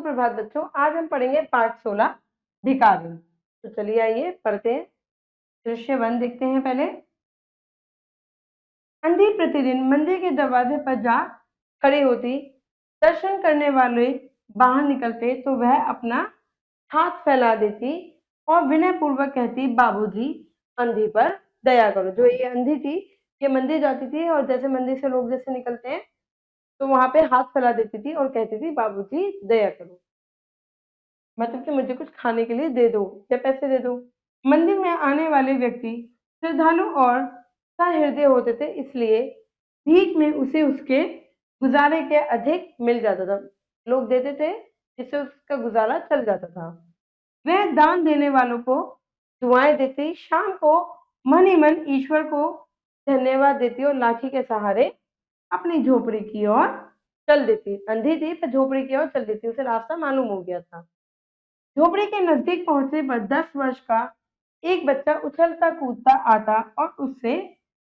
सुप्रभात बच्चों, आज हम पढ़ेंगे पाठ 16 भिखारी। तो चलिए आइए पढ़ते हैं। दृश्य 1 देखते हैं पहले। अंधी प्रतिदिन मंदिर के दरवाजे पर जा खड़ी होती, दर्शन करने वाले बाहर निकलते तो वह अपना हाथ फैला देती और विनय पूर्वक कहती, बाबूजी अंधी पर दया करो। जो ये अंधी थी, ये मंदिर जाती थी और जैसे मंदिर से लोग जैसे निकलते हैं तो वहां पे हाथ फैला देती थी और कहती थी, बाबूजी दया करो, मतलब कि मुझे कुछ खाने के लिए दे दो या पैसे दे दो। मंदिर में आने वाले व्यक्ति श्रद्धालु और सहृदय होते थे, इसलिए भीख में उसे उसके गुजारे के अधिक मिल जाता था। लोग देते थे जिससे उसका गुजारा चल जाता था। वह दान देने वालों को दुआएं देती, शाम को मन ही मन ईश्वर को धन्यवाद देती और लाठी के सहारे अपनी झोपड़ी की ओर चल देती। अंधी थी पर झोपड़ी की ओर चल देती, उसे रास्ता मालूम हो गया था। झोपड़ी के नजदीक पहुंचने पर 10 वर्ष का एक बच्चा उछलता कूदता आता और उससे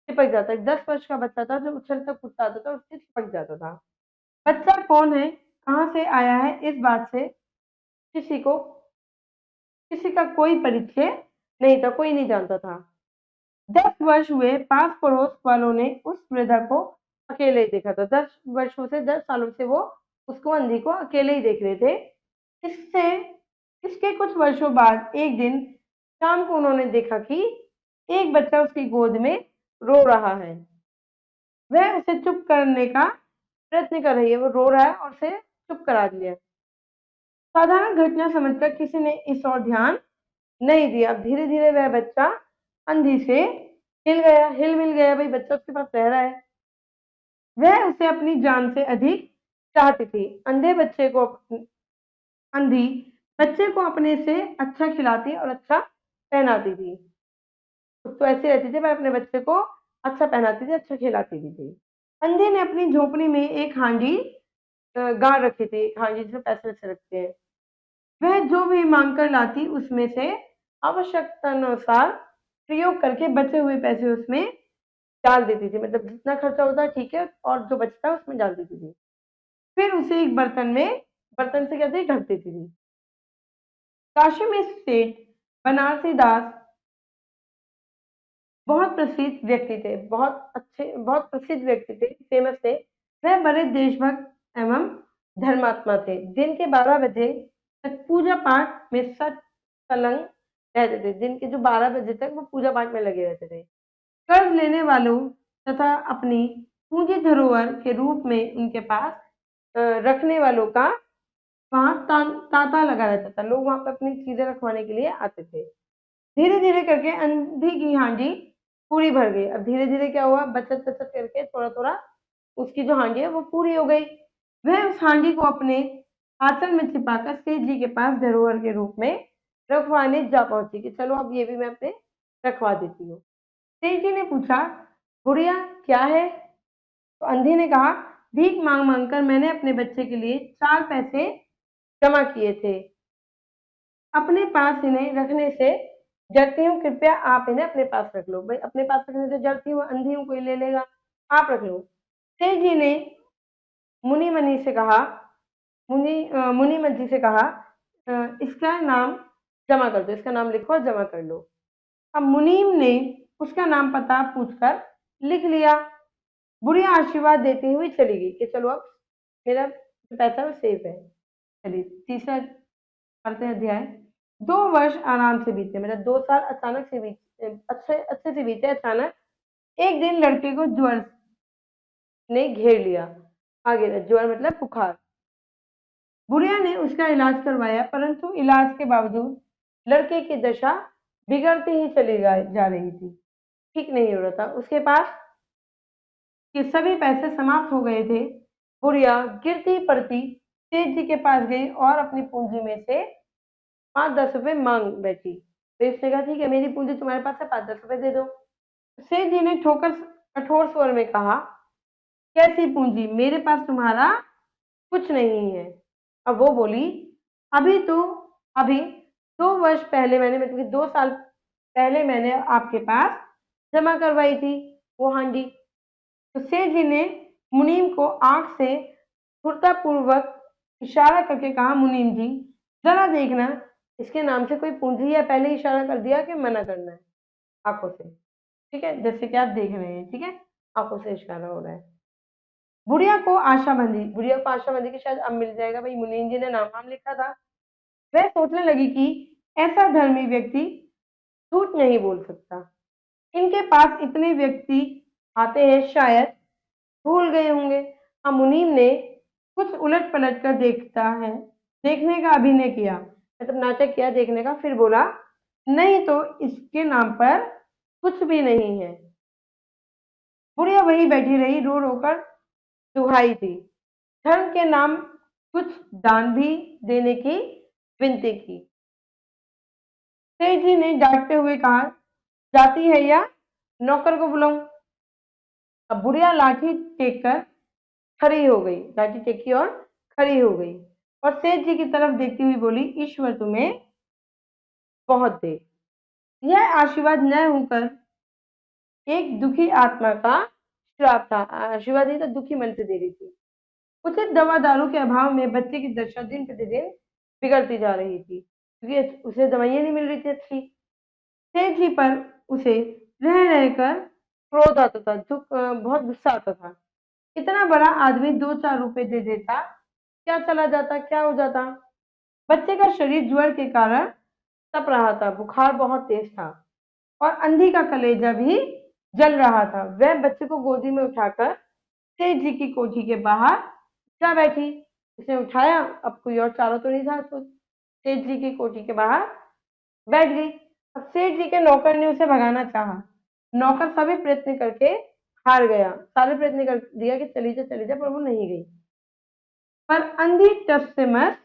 चिपक जाता। 10 वर्ष का बच्चा था जो उछलता कूदता आता था, उससे चिपक जाता था। बच्चा कौन है, कहां से आया है, इस बात से किसी का कोई परिचय नहीं था, कोई नहीं जानता था। 10 वर्ष हुए, पास पड़ोस वालों ने उस वृद्धा को अकेले ही देखा था। 10 वर्षों से, 10 सालों से वो उसको, अंधी को अकेले ही देख रहे थे। इससे इसके कुछ वर्षों बाद एक दिन शाम को उन्होंने देखा कि एक बच्चा उसकी गोद में रो रहा है। वह उसे चुप करने का प्रयत्न कर रही है, वो रो रहा है और उसे चुप करा दिया। साधारण घटना समझकर किसी ने इस ओर ध्यान नहीं दिया। धीरे धीरे वह बच्चा अंधी से हिल मिल गया। भाई बच्चा उसके पास रह रहा है, वह उसे अपनी जान से अधिक चाहती थी। अंधी बच्चे को अपने से अच्छा खिलाती और अच्छा पहनाती थी। तो ऐसे रहती थी, पर अपने बच्चे को अच्छा पहनाती थी, अच्छा खिलाती भी थी। अंधी ने अपनी झोपड़ी में एक हांडी गाड़ रखी थी, हांडी जिसमें पैसे वैसे रखते हैं। वह जो भी मांग कर लाती उसमें से आवश्यकता अनुसार प्रयोग करके बचे हुए पैसे उसमें डाल देती थी। मतलब जितना खर्चा होता ठीक है, और जो बचता उसमें डाल देती थी। फिर उसे एक बर्तन से कहते ढक देती थी। काशी में सेठ बनारसी दास बहुत प्रसिद्ध व्यक्ति थे, बहुत प्रसिद्ध व्यक्ति थे, फेमस थे। वह बड़े देशभक्त एवं धर्मात्मा थे। दिन के 12 बजे तक पूजा पाठ में संलग्न रहते थे। दिन के जो 12 बजे तक वो पूजा पाठ में लगे रहते थे। कर्ज लेने वालों तथा अपनी पूंजी धरोहर के रूप में उनके पास रखने वालों का वहां तांता लगा रहता था। लोग वहां पर अपनी चीजें रखवाने के लिए आते थे। धीरे धीरे करके अंधी की हांडी पूरी भर गई। अब धीरे धीरे क्या हुआ, बचत बचत करके थोड़ा थोड़ा उसकी जो हांडी है वो पूरी हो गई। वह उस हांडी को अपने आंचल में छिपाकर सेठ जी के पास धरोहर के रूप में रखवाने जा पहुंची कि चलो अब ये भी मैं अपने रखवा देती हूँ। सेठ जी ने पूछा, बुढ़िया क्या है? तो अंधी ने कहा, भीख मांग मांग कर मैंने अपने बच्चे के लिए 4 पैसे जमा किए थे। अपने पास इन्हें रखने से डरती हूँ, कृपया आप इन्हें अपने पास रख लो। भाई अपने पास रखने से डरती हूँ, अंधी हूँ, कोई ले लेगा, आप रख लो। सेठ जी ने मुनि मनी से कहा मुनि मंजी से कहा, इसका नाम जमा कर दो, इसका नाम लिखो और जमा कर लो। अब मुनीम ने उसका नाम पता पूछकर लिख लिया। बुढ़िया आशीर्वाद देती हुई चली गई कि चलो अब मेरा पैसा वो सेफ है। चलिए तीसरा पढ़ते हैं अध्याय। 2 वर्ष आराम से बीते, मतलब 2 साल अचानक से बीते, अच्छे अच्छे से बीते। अचानक एक दिन लड़के को ज्वर ने घेर लिया। आगे ज्वर मतलब बुखार। बुढ़िया ने उसका इलाज करवाया, परंतु इलाज के बावजूद लड़के की दशा बिगड़ती ही चली जा रही थी, ठीक नहीं हो रहा था। उसके पास के सभी पैसे समाप्त हो गए थे। बुढ़िया गिरती पड़ती सेठ जी के पास गई और अपनी पूंजी में से 5-10 रुपए मांग बैठी। तो इसने कहा, ठीक है मेरी पूंजी तुम्हारे पास है, 5-10 रुपए दे दो। सेठ जी ने कठोर स्वर में कहा, कैसी पूंजी, मेरे पास तुम्हारा कुछ नहीं है। अब वो बोली, अभी 2 वर्ष पहले मैंने, मतलब कि 2 साल पहले मैंने आपके पास जमा करवाई थी वो हांडी। तो सेठ जी ने मुनीम को आंख से पूर्वक इशारा करके कहा, मुनीम जी जरा देखना, इसके नाम से कोई पूंजी है? पहले इशारा कर दिया कि मना करना है आंखों से। ठीक है, जैसे कि आप देख रहे हैं, ठीक है, आंखों से इशारा हो रहा है। बुढ़िया को आशा बंधी कि शायद अब मिल जाएगा, भाई मुनीम जी ने नाम वाम लिखा था। वह सोचने लगी कि ऐसा धर्मी व्यक्ति झूठ नहीं बोल सकता, इनके पास इतने व्यक्ति आते हैं, शायद भूल गए होंगे। अब मुनीम ने कुछ उलट पलट कर देखने का अभिनय किया, मतलब नाटक किया देखने का, फिर बोला, नहीं तो इसके नाम पर कुछ भी नहीं है। बुढ़िया वहीं बैठी रही, रो रो कर दुहाई थी, धर्म के नाम कुछ दान भी देने की विनती की। सेठ जी ने डांटते हुए कहा, जाती है या नौकर को बुलाऊं? अब बुढ़िया लाठी टेक कर खड़ी हो गई, लाठी टेकी और खड़ी हो गई, और सेठ जी की तरफ देखती हुई बोली, ईश्वर तुम्हें बहुत दे। यह आशीर्वाद न होकर एक दुखी आत्मा का श्राप था। आशीर्वाद ही तो दुखी मन से दे रही थी। उचित दवा दारू के अभाव में बच्चे की दशा दिन प्रतिदिन बिगड़ती जा रही थी, क्योंकि उसे दवाइयां नहीं मिल रही थी अच्छी। सेठ जी पर उसे रह रहकर क्रोध आता था, बहुत गुस्सा आता था। इतना बड़ा आदमी 2-4 रुपए दे देता, क्या चला जाता, क्या हो जाता। बच्चे का शरीर ज्वर के कारण तप रहा था, बुखार बहुत तेज था, और अंधी का कलेजा भी जल रहा था। वह बच्चे को गोदी में उठाकर सेठ जी की कोठी के बाहर जा बैठी। उसने उठाया, अब कोई और चारा तो नहीं था, तो सेठ जी की कोठी के बाहर बैठ गई। अब सेठ जी के नौकर ने उसे भगाना चाहा, नौकर सभी प्रयत्न करके हार गया, सारे प्रयत्न कर दिया कि चली जा, पर वो नहीं गई। पर अंधी टस से मस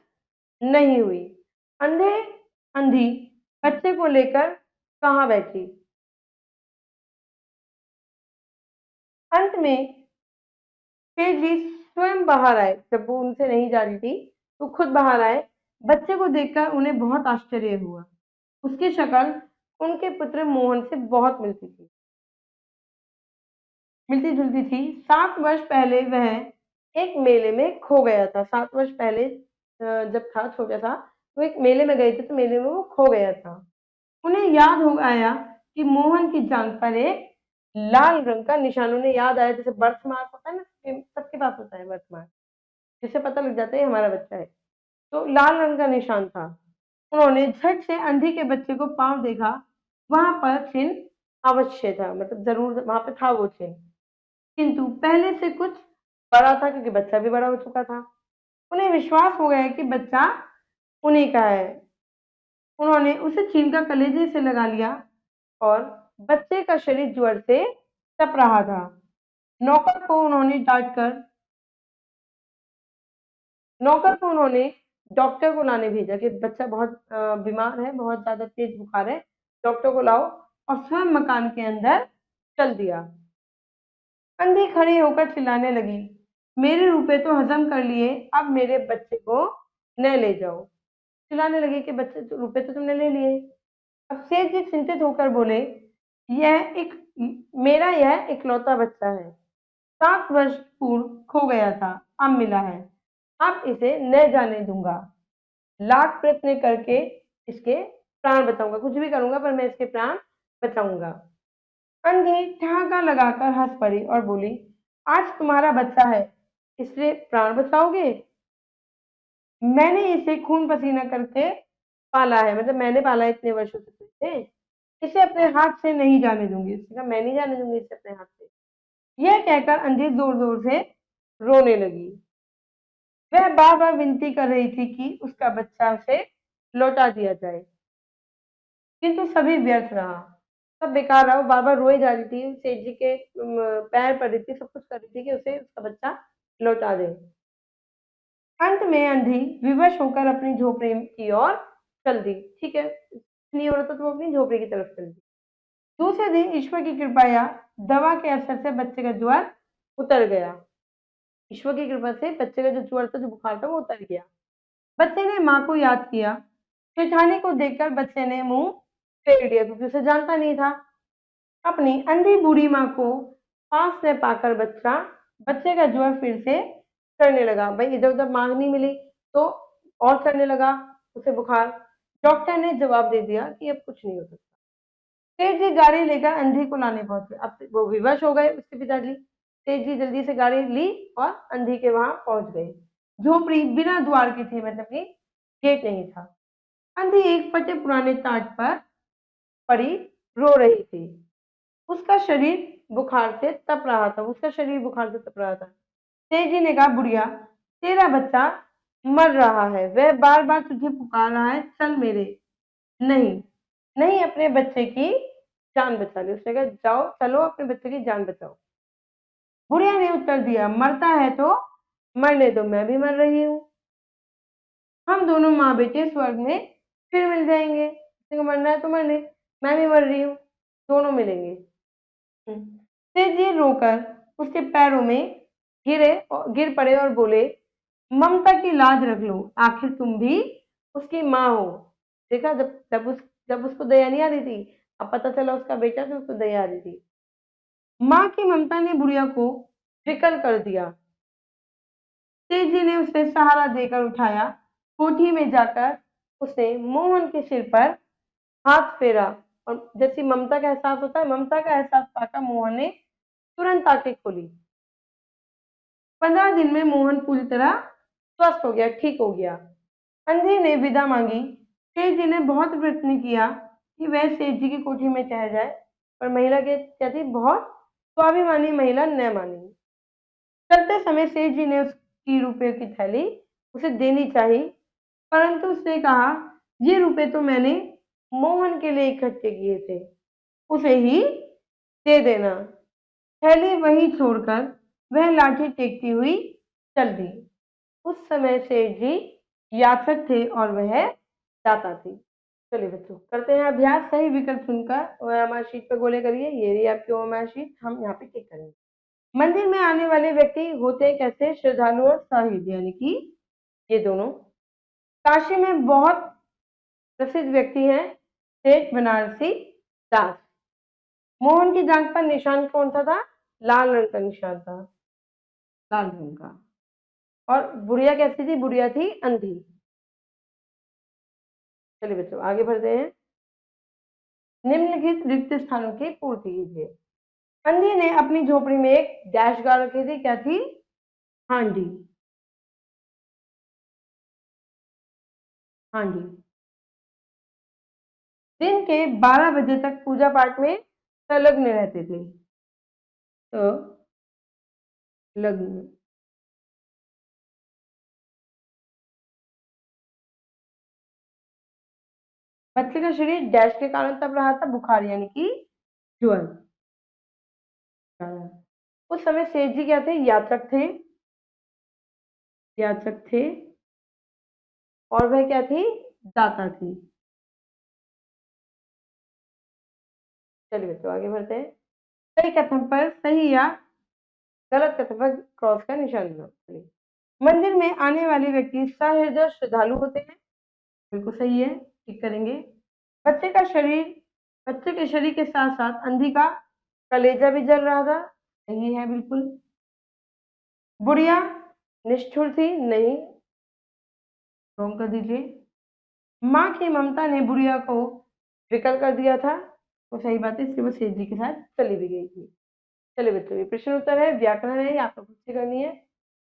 नहीं हुई। अंधे अंधी बच्चे को लेकर कहाँ बैठी। अंत में सेठ जी स्वयं बाहर आए, जब वो उनसे नहीं जा रही थी तो खुद बाहर आए। बच्चे को देखकर उन्हें बहुत आश्चर्य हुआ, उसकी शक्ल उनके पुत्र मोहन से बहुत मिलती जुलती थी। 7 वर्ष पहले वह एक मेले में खो गया था। 7 वर्ष पहले जब था छोटा सा, वो एक मेले में गए थे, तो मेले में वो खो गया था। उन्हें याद हो आया कि मोहन की जांघ पर एक लाल रंग का निशान, उन्हें याद आया, जैसे बर्थ मार्क होता है ना, सबके पास होता है बर्थ मार्क, जिससे पता लग जाता है हमारा बच्चा है। तो लाल रंग का निशान था। उन्होंने झट से अंधी के बच्चे को पांव देखा, वहां पर चिन्ह अवश्य था, मतलब जरूर वहां पे था वो चिन्ह, किंतु पहले से कुछ बड़ा था, क्योंकि बच्चा भी बड़ा हो चुका था। उन्हें विश्वास हो गया कि बच्चा उन्हीं का है। उन्होंने उसे छीनकर कलेजे से लगा लिया, और बच्चे का शरीर ज्वर से तप रहा था। नौकर को उन्होंने डांट कर नौकर को उन्होंने डॉक्टर को लाने भेजा कि बच्चा बहुत बीमार है, बहुत ज्यादा तेज बुखार है, डॉक्टर को लाओ, और स्वयं मकान के अंदर चल दिया। अंधी खड़ी होकर चिल्लाने लगी, मेरे रुपए तो हजम कर लिए, अब मेरे बच्चे को न ले जाओ। चिल्लाने लगी कि बच्चे रुपए तो तुमने ले लिए। अब सेठ जी चिंतित होकर बोले, यह एक मेरा यह इकलौता बच्चा है, 7 वर्ष पूर्व खो गया था, अब मिला है, अब इसे न जाने दूंगा। लाख प्रयत्न करके इसके प्राण बचाऊंगा, कुछ भी करूंगा पर मैं इसके प्राण बचाऊंगा। अंधी ठहाका लगाकर हंस पड़ी और बोली, आज तुम्हारा बच्चा है, इसलिए प्राण बचाओगे? मैंने इसे खून पसीना करके पाला है, मतलब मैंने पाला है इतने वर्षों से, इसे अपने हाथ से नहीं जाने दूंगी। उसने कहा, मैं नहीं जाने दूंगी इसे अपने हाथ से। यह कहकर अंधी जोर जोर से रोने लगी। वह बार बार विनती कर रही थी कि उसका बच्चा उसे लौटा दिया जाए, किंतु सभी व्यर्थ रहा, सब बेकार रहा। वो बार बार रोई जा रही थी, सेठ जी के पैर पड़ रही थी, सब कुछ कर रही थी कि उसे उसका बच्चा लौटा दे। अंत में अंधी विवश होकर अपनी झोपड़ी की ओर चल दी। ठीक है, नहीं हो रहा था तो वो अपनी झोपड़ी की तरफ चल दी। दूसरे दिन ईश्वर की कृपा या दवा के असर से बच्चे का ज्वर उतर गया। ईश्वर की कृपा से बच्चे का जो ज्वर था, जो बुखार था, वो उतर गया। बच्चे ने माँ को याद किया। सेठानी को देखकर बच्चे ने मुंह फेर लिया, क्योंकि उसे जानता नहीं था। अपनी अंधी बूढ़ी माँ को पास में पाकर बच्चे का ज्वर फिर से चढ़ने लगा। भाई इधर उधर मांग नहीं मिली, तो और चढ़ने लगा उसे बुखार। डॉक्टर ने जवाब दे दिया कि अब कुछ नहीं हो सकता। सेठ जी गाड़ी लेकर अंधी को लाने पहुंचे। अब वो विवश हो गए उसके पिताजी। सेठ जी जल्दी से गाड़ी ली और अंधी के वहां पहुंच गए। झोपड़ी बिना द्वार की थी, मतलब कि गेट नहीं था। अंधी एक फटे पुराने टाट पर पड़ी रो रही थी। उसका शरीर बुखार से तप रहा था, उसका शरीर बुखार से तप रहा था। सेठ जी ने कहा, बुढ़िया, तेरा बच्चा मर रहा है, वह बार बार तुझे पुकार रहा है, चल मेरे। नहीं, नहीं, अपने बच्चे की जान बचा ली। उसने कहा, जाओ, चलो अपने बच्चे की जान बचाओ। बुढ़िया ने उत्तर दिया, मरता है तो मरने दो, मैं भी मर रही हूँ। हम दोनों माँ बेटे स्वर्ग में फिर मिल जाएंगे। किसी को मरना है तो मरने, मैं भी मर रही हूँ, दोनों मिलेंगे। सेठ जी रोकर उसके पैरों में गिर पड़े और बोले, ममता की लाज रख लो, आखिर तुम भी उसकी माँ हो। देखा, जब उसको दया नहीं आ रही थी, अब पता चला उसका बेटा, तो उसको दया आ रही थी। माँ की ममता ने बुढ़िया को विकल कर दिया। सेठ जी ने उसे सहारा देकर उठाया। कोठी में जाकर उसने मोहन के सिर पर हाथ फेरा, और जैसी ममता का एहसास होता है, ममता का एहसास पाकर मोहन ने तुरंत आंखें खोली। 15 दिन में मोहन पूरी तरह स्वस्थ हो गया, ठीक हो गया। अंधी ने विदा मांगी। सेठ जी ने बहुत प्रयत्न किया कि वह सेठ जी की कोठी में चढ़ जाए, पर महिला के क्या थी, बहुत स्वाभिमानी महिला न मानी। चलते समय सेठ जी ने उसकी रुपए की थैली उसे देनी चाहिए, परंतु उसने कहा, ये रुपए तो मैंने मोहन के लिए इकट्ठे किए थे, उसे ही दे देना। थैली वहीं छोड़कर वह लाठी टेकती हुई चल दी। उस समय सेठ जी याचक थे और वह दाता थी। चलिए बच्चों, करते हैं अभ्यास। सही विकल्प चुनकर ओएमआर शीट पर गोले करिए। ये रही आपकी ओएमआर शीट, हम यहाँ पे टिक करेंगे। मंदिर में आने वाले व्यक्ति होते कैसे, श्रद्धालु और साहिब, यानी कि ये दोनों। काशी में बहुत प्रसिद्ध व्यक्ति हैं सेठ बनारसी दास। मोहन की जांघ पर निशान कौन सा था, लाल रंग का निशान था, लाल रंग का। और बुढ़िया कैसी थी, बुढ़िया थी अंधी। चलिए बच्चों, आगे बढ़ते हैं। निम्नलिखित रिक्त स्थानों की पूर्ति कीजिए। अंधी ने अपनी झोपड़ी में एक डैश गाड़ रखी थी, क्या थी, हांडी। हांडी। दिन के 12 बजे तक पूजा पाठ में संलग्न रहते थे। तो लग्न। बच्चे का शरीर डैश के कारण तब रहा था, बुखार यानी कि ज्वर। उस समय सेठ जी क्या थे, याचक थे, याचक थे, और वह क्या थी, दाता थी। चलिए बच्चों, आगे बढ़ते हैं। सही कथन पर सही या गलत कथन पर क्रॉस का निशान बनाओ। मंदिर में आने वाले व्यक्ति सहृदय श्रद्धालु होते हैं, बिल्कुल सही है, ठीक करेंगे। बच्चे का शरीर बच्चे के शरीर के साथ साथ अंधी का कलेजा भी जल रहा था, सही है बिल्कुल। बुढ़िया निष्ठुर थी, नहीं, रॉन्ग कर दीजिए। माँ की ममता ने बुढ़िया को विकल कर दिया था, वो सही बात है, इसलिए वो सेठ जी के साथ चली भी गई थी। चलिए बच्चों, ये प्रश्न उत्तर है, व्याकरण है, ये आपको खुद से करनी है।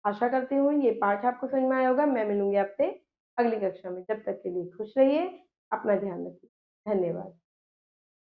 आशा करती हूँ ये पाठ आपको समझ में आया होगा। मैं मिलूंगी आपसे अगली कक्षा में, जब तक के लिए खुश रहिए, अपना ध्यान रखिए, धन्यवाद।